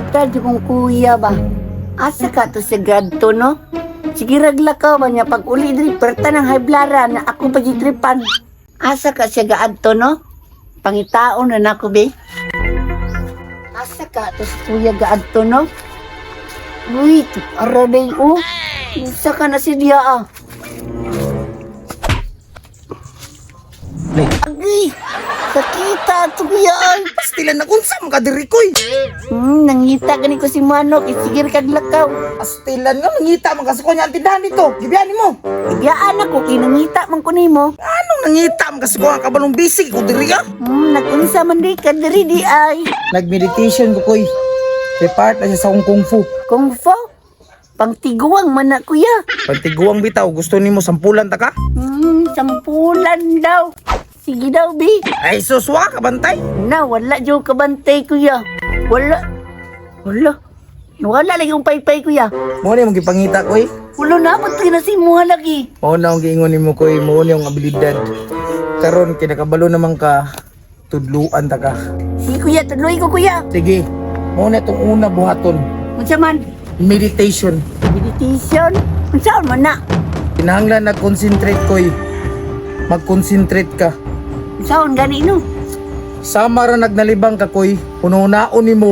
Abilidad yung kuya ba? Asa ka to sa grad to, no? Sige raglakaw ba niya pag uli diri perta ng hayblara na ako pagitripan. Asa ka siya gaad to, no? Pangitaon na nako be. Asa ka to sa kuya gaad to, no? Uy, araday o. Isa ka na si dia ah. Agay, sakita to kuya ay. Pastilan na unsam ka diri koy. Nangita gani ko si Manok, isigir kag lakaw. Pastilan nga mangita man kasi ko nya ang tindahan dito. Gibiani mo. Biyaan ako, kinangita man ko nimo. Anong nangita man kasi ko ang kabalong bisig ko diri ah. Nag-unsa man di ka diri di ay. Nag-meditation ko koy. Repart na siya sa akong kung fu. Kung fo, pangtiguang man na kuya. Pagtiguang bitaw, gusto nimo sampulan ta ka? Sampulan daw. Sige daw, bi. Ay suswa ka bantay. Na, wala dyan kabantay, kuya. Wala. Wala lagi yung paypay, kuya. Mo ni mong gipangita koy. Wala na, patay na si Muha lagi. Mo na ang giingon nimo koy, mo ni ang abilidad. Karon kinakabalo naman ka tudluan ta ka. Si kuya, tuloy ko, kuya. Sige. Mo na tong una buhaton. Unsa man? Meditation. Meditation? Unsa man na? Kinahanglan na concentrate koy. Mag-concentrate ka. Unsa on gani no? Sama ra nagnalibang ka koy. Puno-unaon nimo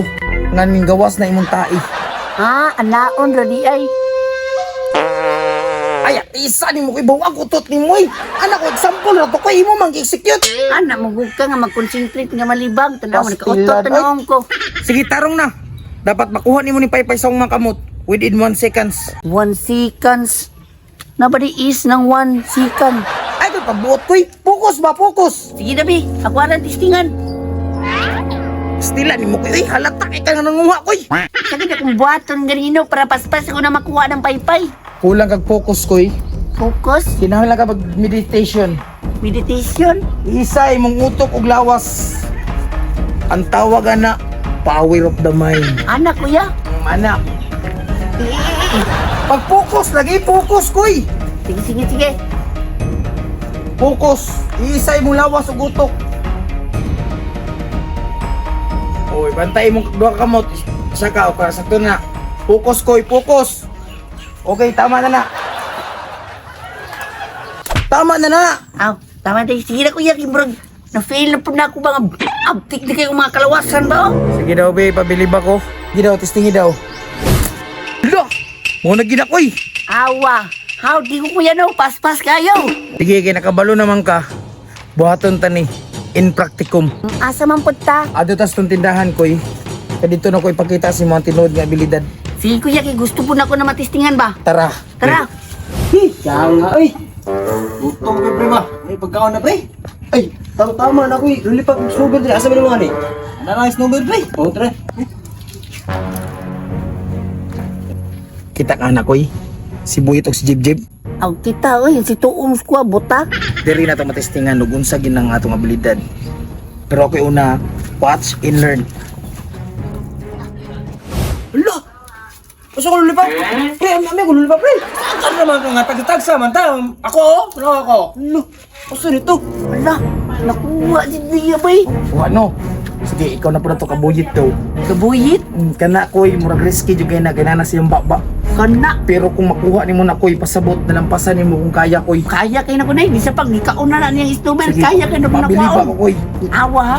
nga ning gawas na imong tai. Anaon ra di ay. Ay, isa nimo koy bawag utot nimo eh. Anak ko example ra to koy imo mang-execute. Ana magug ka nga mag-concentrate nga malibang tanaw man Pastilan, kautot tanawon ko. Sige, tarong na. Dapat makuha nimo ni paypay sa mga kamot within 1 seconds. 1 seconds. Nobody is ng 1 second. Ay, koy pagbuot koy. Focus ba, focus. Sige dabi, ako aran testingan. Stila nimo koy. Halata kay ka nga nanguha koy. Sakit akong buhaton ganino para paspas ako na makuha ng paypay. Kulang kag focus koy. Focus, Kinahanglan ka mag-meditation. meditation. Isa imong utok og lawas. Ang tawag na power of the mind. Anak kuya. Anak. Pag-focus, lagi focus koy. Sige. Focus. Isa imong lawas og utok. Oy, bantay imong duha ka kamot. Isa ka para sakto na. Focus koy, focus. Okay, tama na na. Tama na na. Aw, tama tayo. Sige na kuya, kimbrog. Na-fail na po na ako bang abtik na kayo mga kalawasan ba? Sige daw, be, pabilib ako. Sige daw, testingi daw. Lo! Muna gina koy. Awa, how di ko kuya no, paspas kayo. Sige, kinakabalo naman ka. Buhaton ta ni. In practicum. Asa man po ta? Ado tas tong tindahan koy. Kadito na ko ipakita si mga tinuod nga abilidad. Sige kuya, kay gusto po na ako na matistingan ba? Tara. Tara. Kaya nga, ay. Utong ka, pre, ma. May pagkaon na, pre. Ay, tama na ako, eh. Lulipat ng snowbird, pre. Asa ba naman, eh? Ano na ang snowbird, pre? Oo, tara. Kita ka na koy. Si Buyit o si Jib-Jib. Aw, kita oy, si tuong ko buta. Diri na ito matestingan ug unsa ginang atong abilidad. Pero ako una, watch and learn. Hala! Masa ko lulipat? Pre, mami ko lulipat, pre. Saan naman ka nga tagtagsa man ta? Ako, oh. Ano ako? Hala! Masa nito? Ala, nakuha si Dia bay. O ano? Sige, ikaw na po na ito kabuyit daw. Kabuyit, Kana koy, murag risky jud kay na ganana siyang baba. kana. Pero kung makuha nimo na koy, pasabot nalampasan nimo kung kaya koy. Kaya kayo na ko na, di sa pag ikaon na niyang istuber, Sige, kaya kayo na ko mabilib nakuha. ako koy. Awa ha?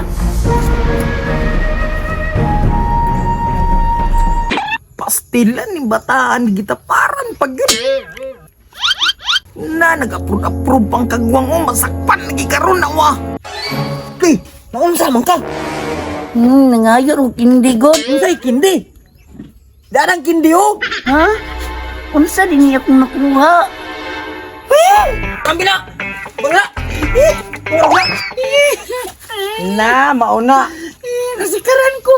Pastilan ni bataan gitaparan pag yun. Na nag-approve pang kagwang o masakpan lagi karon na wa. Kay, naunsa man ka? Nangayon og kindigon. Unsay kindi? Darang kindi, oh. Ha? Unsa din niya kung nakuha? Kambila! Bangla! Na, mauna. Nasikaran ko.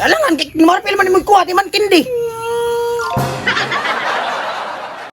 Alangan, kay marpil man ni mo kuha, di man kindi.